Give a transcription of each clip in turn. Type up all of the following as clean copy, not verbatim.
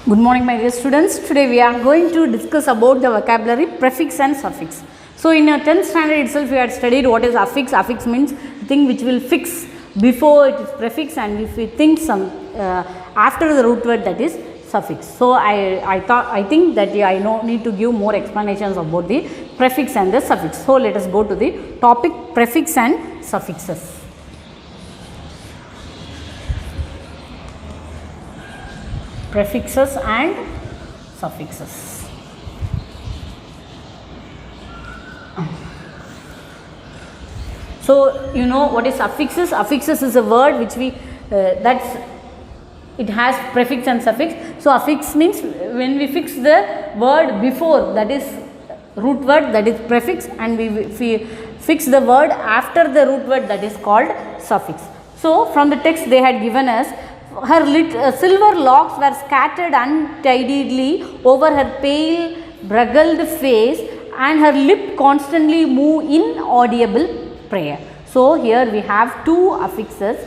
Good morning my dear students. Today we are going to discuss about the vocabulary prefix and suffix. So in our 10th standard itself we had studied what is affix. Affix means thing which will fix before it is prefix, and if we think some after the root word, that is suffix. So I think that I need to give more explanations about the prefix and the suffix. So let us go to the topic prefix and suffixes. Prefixes and suffixes. So you know what is suffixes? Affixes is a word which we it has prefix and suffix. So affix means when we fix the word before, that is root word, that is prefix, and we fix the word after the root word, that is called suffix. So from the text they had given us, her silver locks were scattered untidily over her pale, bruggled face, and her lip constantly moved in audible prayer. So here we have two affixes.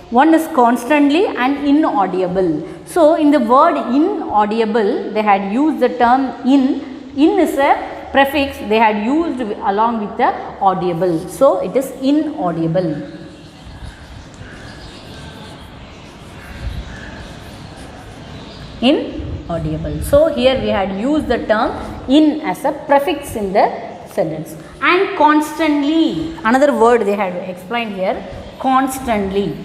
One is constantly and inaudible. So in the word inaudible, they had used the term in. In is a prefix. They had used along with the audible. So it is inaudible. Inaudible. So here we had used the term in as a prefix in the sentence. And constantly, another word they had explained here, constantly.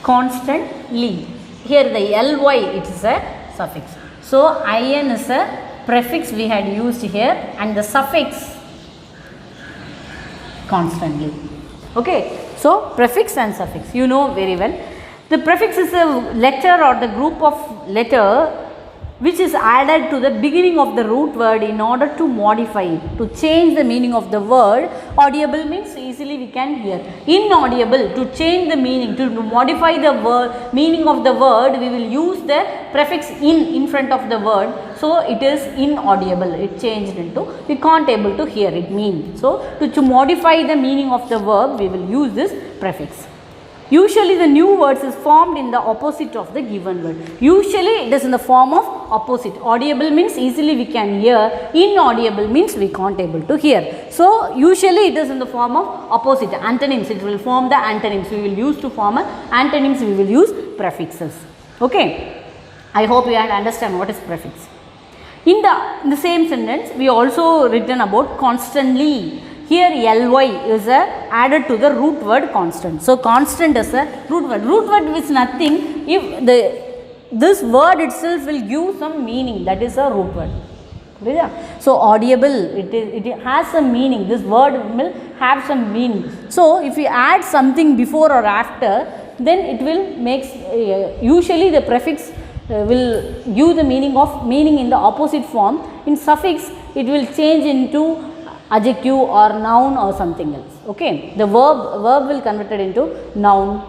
Constantly. Here the ly, it is a suffix. So in is a prefix we had used here, and the suffix constantly. Okay. So prefix and suffix, you know very well. The prefix is a letter or the group of letter which is added to the beginning of the root word in order to modify it, to change the meaning of the word. Audible means easily we can hear. Inaudible, to change the meaning, to modify the word, meaning of the word, we will use the prefix in front of the word. So it is inaudible, it changed into, we can't able to hear it mean. So to modify the meaning of the verb, we will use this prefix. Usually the new words is formed in the opposite of the given word. Usually it is in the form of opposite. Audible means easily we can hear. Inaudible means we can't able to hear. So usually it is in the form of opposite. Antonyms, it will form the antonyms. We will use to form antonyms, we will use prefixes. Okay. I hope you understand what is prefix. In the same sentence, we also written about constantly. Here ly is added to the root word constant. So constant is a root word. Root word is nothing if this word itself will give some meaning, that is a root word. So audible, it has some meaning. This word will have some meaning. So if we add something before or after, then it will make usually the prefix will give the meaning in the opposite form. In suffix, it will change into adjective or noun or something else. Okay, the verb will convert it into noun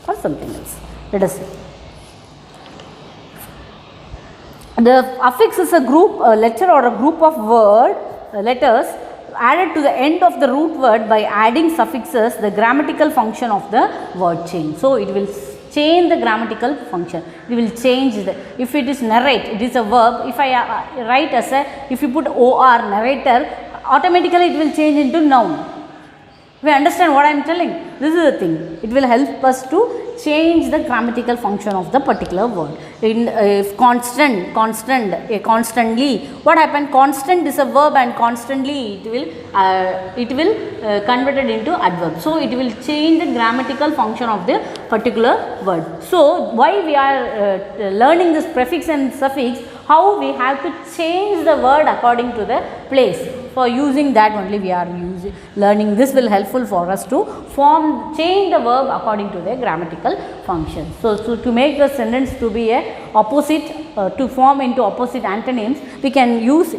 or something else. Let us see. The affix is a group, a letter or a group of letters added to the end of the root word by adding suffixes. The grammatical function of the word change. So it will change the grammatical function. It will change if it is narrate, it is a verb. If I write as if you put or narrator, automatically it will change into noun. We understand what I am telling? This is the thing. It will help us to change the grammatical function of the particular word. If constantly, what happened? Constant is a verb, and constantly it will convert it into adverb. So it will change the grammatical function of the particular word. So why we are learning this prefix and suffix? How we have to change the word according to the place. For using that only we are learning. This will helpful for us to change the verb according to the grammatical function. So to make the sentence to be a opposite, to form into opposite antonyms, we can use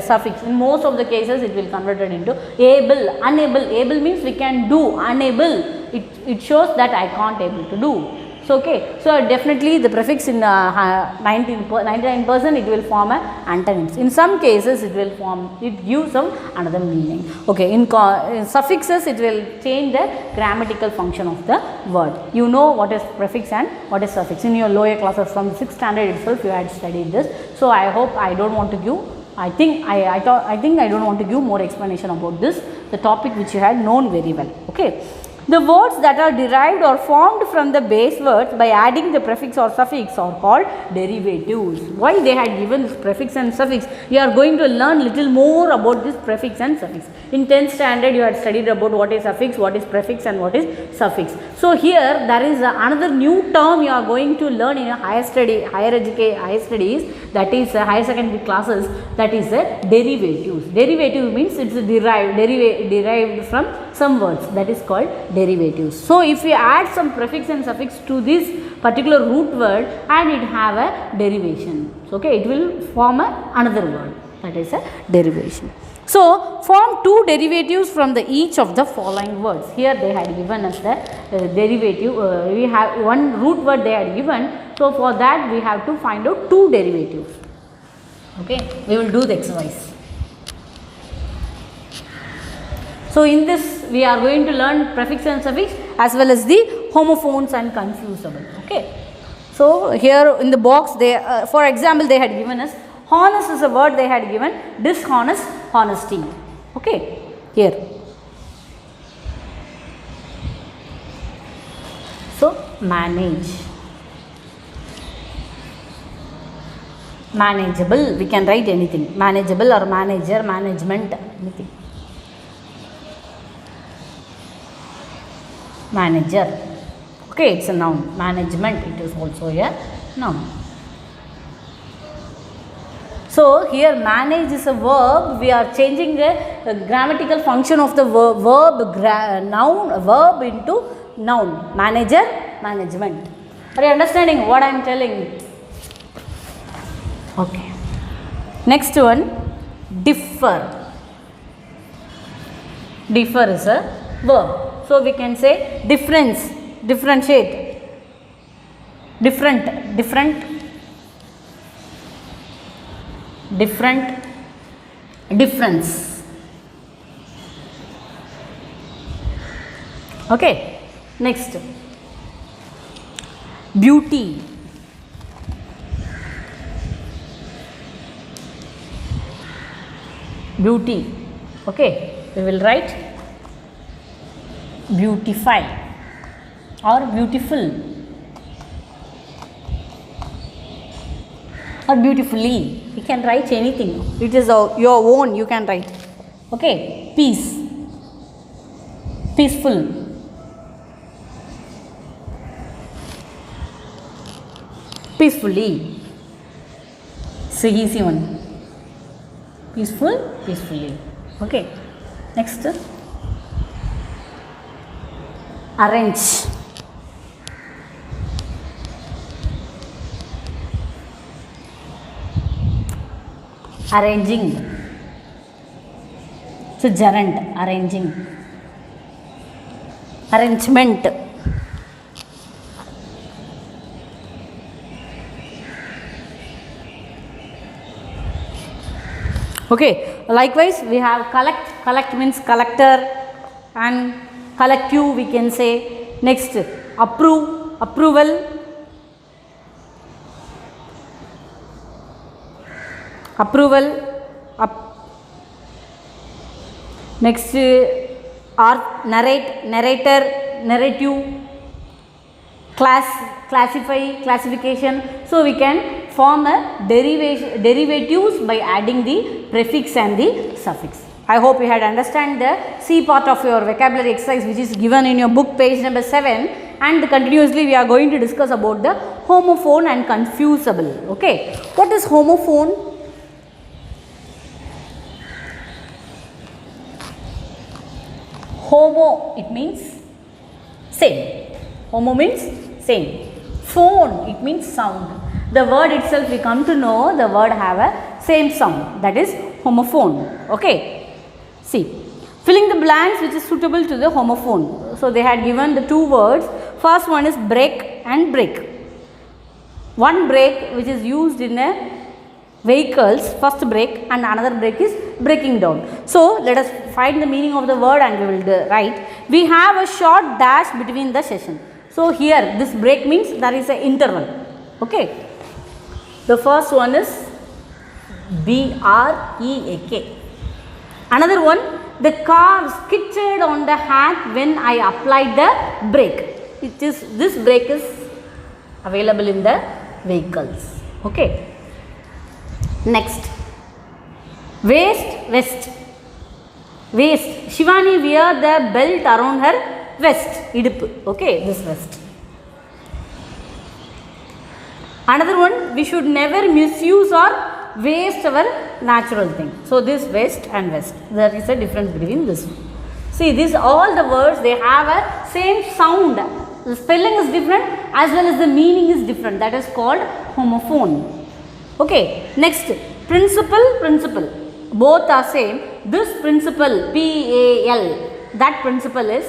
suffix. In most of the cases it will convert it into able, unable. Able means we can do, unable it shows that I can't able to do. So, okay, so definitely the prefix in 99% it will form a antonyms. In some cases it will form, it gives some another meaning. Okay, in suffixes it will change the grammatical function of the word. You know what is prefix and what is suffix. In your lower classes from 6th standard itself you had studied this. So, I hope I don't want to give, I think I don't want to give more explanation about this, the topic which you had known very well. Okay. The words that are derived or formed from the base words by adding the prefix or suffix are called derivatives. Why they had given this prefix and suffix? You are going to learn little more about this prefix and suffix. In 10th standard you had studied about what is suffix, what is prefix and what is suffix. So, here there is another new term you are going to learn in higher studies, that is higher secondary classes, that is derivatives. Derivative means it is derived from some words, that is called derivatives. So, if we add some prefix and suffix to this particular root word and it have a derivation, so, okay, it will form another word, that is a derivation. So, form two derivatives from each of the following words. Here they had given us the derivative, we have one root word they had given. So, for that we have to find out two derivatives. Okay, we will do the exercise. So, in this we are going to learn prefix and suffix as well as the homophones and confusable. Okay. So, here in the box they for example they had given us honest is a word they had given, dishonest, honesty. Okay. Here. So, manage, manageable, we can write anything, manageable or manager, management, anything. Manager, okay, it's a noun. Management, it is also a noun. So, here manage is a verb, we are changing the grammatical function of the verb into noun. Manager, management. Are you understanding what I am telling? Okay. Next one, differ. Differ is a verb. So, we can say difference, differentiate, different, difference. Okay. Next, beauty. Beauty. Okay. We will write beautify or beautiful or beautifully. You can write anything. It is your own. You can write. Okay. Peace. Peaceful. Peacefully. It's an easy one. Peaceful, peacefully. Okay. Next. Arrange. Arranging. So, gerund, arranging. Arrangement. Okay. Likewise, we have collect. Collect means collector and collective we can say. Next, approve, approval. Approval. Next, narrate, narrator, narrative. Classify, classification. So, we can form a derivatives by adding the prefix and the suffix. I hope you had understand the C part of your vocabulary exercise which is given in your book page number 7, and continuously we are going to discuss about the homophone and confusable. Okay. What is homophone? Homo, it means same. Homo means same. Phone, it means sound. The word itself we come to know the word have a same sound, that is homophone. Okay. See, filling the blanks which is suitable to the homophone. So, they had given the two words. First one is break, and brake. One brake which is used in a vehicles, first brake, and another brake is braking down. So, let us find the meaning of the word and we will write. We have a short dash between the session. So, here this brake means there is an interval. Okay. The first one is B-R-E-A-K. Another one, the car skidded on the hat when I applied the brake. It is, this brake is available in the vehicles. Okay. Next, waist, vest. Waist. Shivani wear the belt around her vest. Idupu. Okay, this vest. Another one, we should never misuse or waste our natural thing. So, this waste and vest. There is a difference between this. See, these all the words, they have a same sound. The spelling is different as well as the meaning is different. That is called homophone. Okay, next, principle, principle. Both are same. This principle, P-A-L, that principle is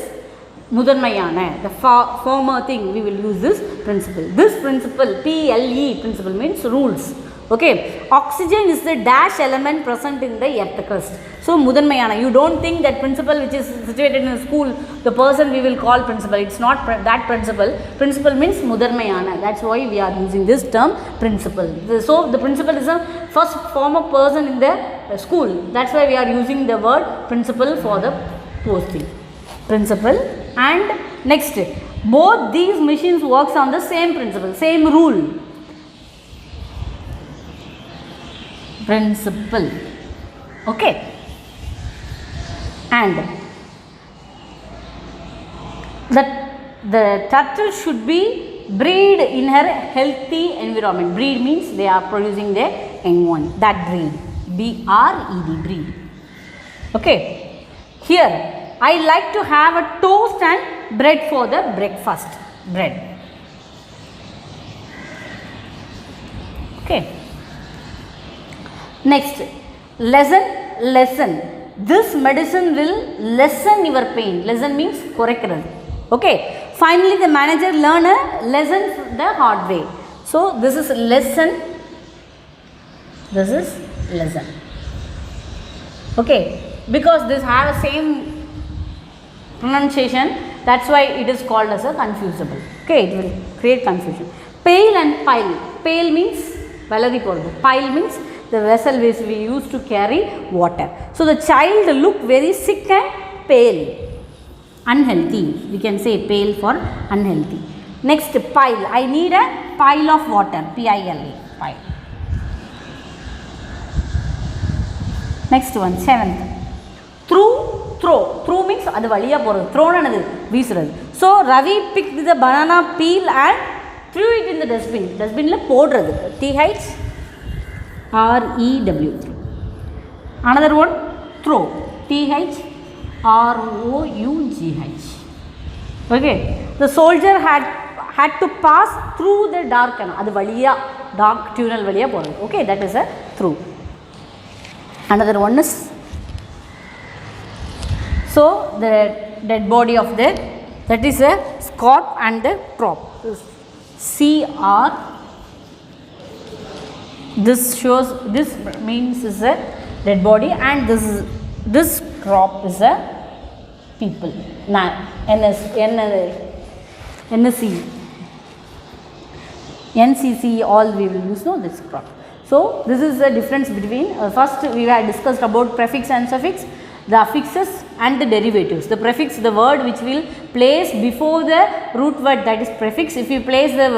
Mudhanmayana. The former thing we will use this principle. This principle, P-L-E, principle means rules. Okay, oxygen is the dash element present in the earth crust. So, Mudhanmayana, you don't think that principle which is situated in a school, the person we will call principal. It's not that principle. Principal means Mudhanmayana. That's why we are using this term principal. So, the principal is a first former person in the school. That's why we are using the word principal for the posting. Principal. And next, both these machines works on the same principle, same rule. Principle. Okay. And the turtle should be breed in her healthy environment. Breed means they are producing the young one. That breed. B-R-E-D, breed. Okay. Here, I like to have a toast and bread for the breakfast. Bread. Okay. Next, lesson. This medicine will lessen your pain. Lesson means correct. Okay. Finally, the manager learn a lesson the hard way. So, this is lesson. This is lesson. Okay. Because this have same pronunciation, that's why it is called as a confusable. Okay, it will create confusion. Pail and pile. Pail means valari pordu. Pile means the vessel which we use to carry water. So, the child looked very sick and pale. Unhealthy. We can say pale for unhealthy. Next, pile. I need a pile of water. P-I-L-E. Pile. Next one, 7th. Throw. Throw means adu valiya poradhu. Throw anadu veesuradhu. So, Ravi picked the banana peel and threw it in the dustbin. Dustbin la podradhu. T-H-R-E-W. Another one, throw. T-H-R-O-U-G-H. Okay. The soldier had to pass through the dark canal. Adu valiya dark tunnel valiya poradhu. Okay, that is a through. Another one is, so the dead body of that is a scot and the crop. C-R. This shows, this means is a dead body and this crop is a people. NCC, all we will use, no, this crop. So, this is the difference between, first we had discussed about prefix and suffix, the affixes and the derivatives. The prefix, the word which will place before the root word, that is prefix. If you place the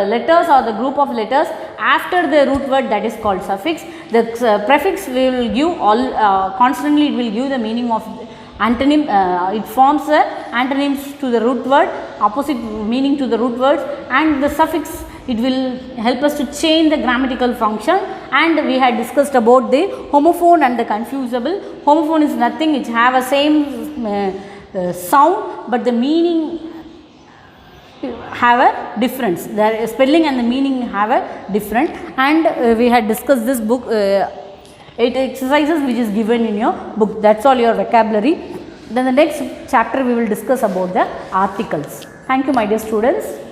letters or the group of letters after the root word, that is called suffix. The prefix will give all, constantly it will give the meaning of antonym, it forms antonyms to the root word, opposite meaning to the root words, and the suffix, it will help us to change the grammatical function. And we had discussed about the homophone and the confusable. Homophone is nothing, which have a same sound, but the meaning have a difference. The spelling and the meaning have a different. And we had discussed this book, 8 exercises which is given in your book. That's all your vocabulary. Then the next chapter we will discuss about the articles. Thank you, my dear students.